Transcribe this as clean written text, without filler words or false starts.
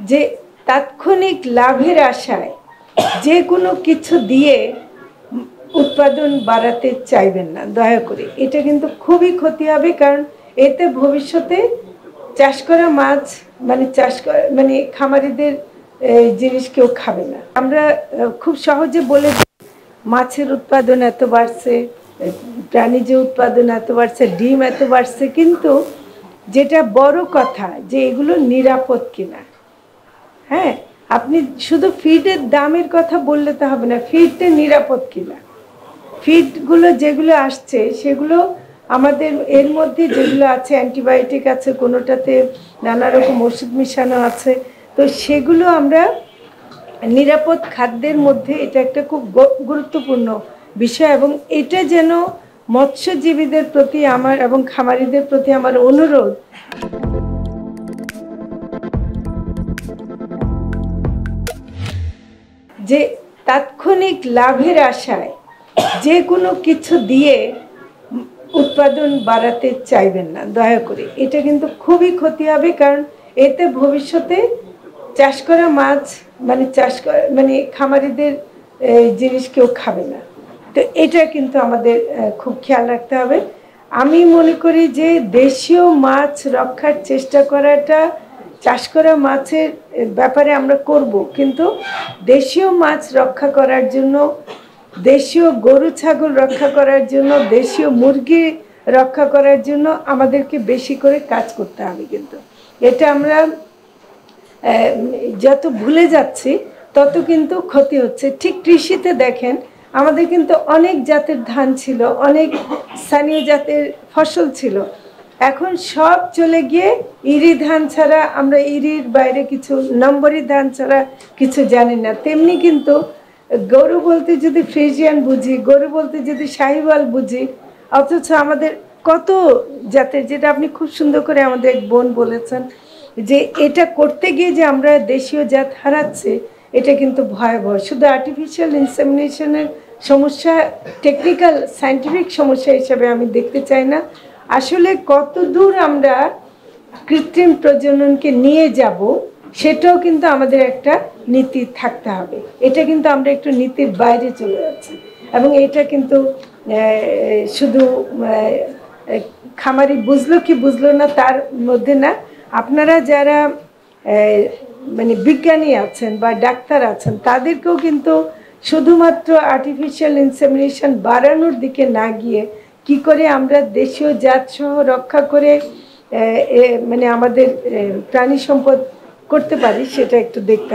যে তাৎক্ষণিক লাভের আশায় যে কোনো কিছু দিয়ে উৎপাদন বাড়াতে চাইবেন না দয়া করে। এটা কিন্তু খুবই ক্ষতি হবে, কারণ এতে ভবিষ্যতে চাষ করা মাছ মানে খামারিদের জিনিস কেউ খাবে না। আমরা খুব সহজে বলে মাছের উৎপাদন এত বাড়ছে, প্রাণীজ উৎপাদন এত বাড়ছে, ডিম এত বাড়ছে, কিন্তু যেটা বড় কথা যে এগুলো নিরাপদ কিনা। হ্যাঁ, আপনি শুধু ফিডের দামের কথা বললে তো হবে না, ফিডটা নিরাপদ কিনা। ফিডগুলো যেগুলো আসছে সেগুলো আমাদের এর মধ্যে যেগুলো আছে অ্যান্টিবায়োটিক আছে, কোনোটাতে নানা রকম ওষুধ মিশানো আছে, তো সেগুলো আমরা নিরাপদ খাদ্যের মধ্যে এটা একটা খুব গুরুত্বপূর্ণ বিষয়। এবং এটা যেন মৎস্যজীবীদের প্রতি আমার এবং খামারিদের প্রতি আমার অনুরোধ, যে তাৎক্ষণিক লাভের আশায় যে কোনো কিছু দিয়ে উৎপাদন বাড়াতে চাইবেন না দয়া করে। এটা কিন্তু খুবই ক্ষতি হবে, কারণ এতে ভবিষ্যতে চাষ করা মাছ মানে খামারিদের জিনিস কেউ খাবে না। তো এটা কিন্তু আমাদের খুব খেয়াল রাখতে হবে। আমি মনে করি যে দেশীয় মাছ রক্ষার চেষ্টা করাটা চাষ করা মাছের ব্যাপারে আমরা করব, কিন্তু দেশীয় মাছ রক্ষা করার জন্য, দেশীয় গরু ছাগল রক্ষা করার জন্য, দেশীয় মুরগি রক্ষা করার জন্য আমাদেরকে বেশি করে কাজ করতে হবে। কিন্তু এটা আমরা যত ভুলে যাচ্ছি তত কিন্তু ক্ষতি হচ্ছে। ঠিক কৃষিতে দেখেন, আমাদের কিন্তু অনেক জাতের ধান ছিল, অনেক স্থানীয় জাতের ফসল ছিল, এখন সব চলে গিয়ে ইরি ধান ছাড়া, আমরা ইরির বাইরে কিছু নম্বরি ধান ছাড়া কিছু জানি না। তেমনি কিন্তু গরু বলতে যদি ফ্রিজিয়ান বুঝি, গরু বলতে যদি শাহিওয়াল বুঝি, অথচ আমাদের কত জাতের, যেটা আপনি খুব সুন্দর করে আমাদের এক বোন বলেছেন, যে এটা করতে গিয়ে যে আমরা দেশীয় জাত হারাচ্ছি, এটা কিন্তু ভয়াবহ। শুধু আর্টিফিশিয়াল ইনসেমিনেশনের সমস্যা টেকনিক্যাল সায়েন্টিফিক সমস্যা হিসেবে আমি দেখতে চাই না। আসলে কত দূর আমরা কৃত্রিম প্রজননকে নিয়ে যাব সেটাও কিন্তু আমাদের একটা নীতি থাকতে হবে। এটা কিন্তু আমরা একটু নীতির বাইরে চলে যাচ্ছি, এবং এটা কিন্তু শুধু খামারি বুঝলো কি বুঝলো না তার মধ্যে না, আপনারা যারা মানে বিজ্ঞানী আছেন বা ডাক্তার আছেন তাদেরকেও কিন্তু শুধুমাত্র আর্টিফিশিয়াল ইনসেমিনেশন বাড়ানোর দিকে না গিয়ে কি করে আমরা দেশীয় জাতসহ রক্ষা করে মানে আমাদের প্রাণী সম্পদ করতে পারি সেটা একটু দেখতে হবে।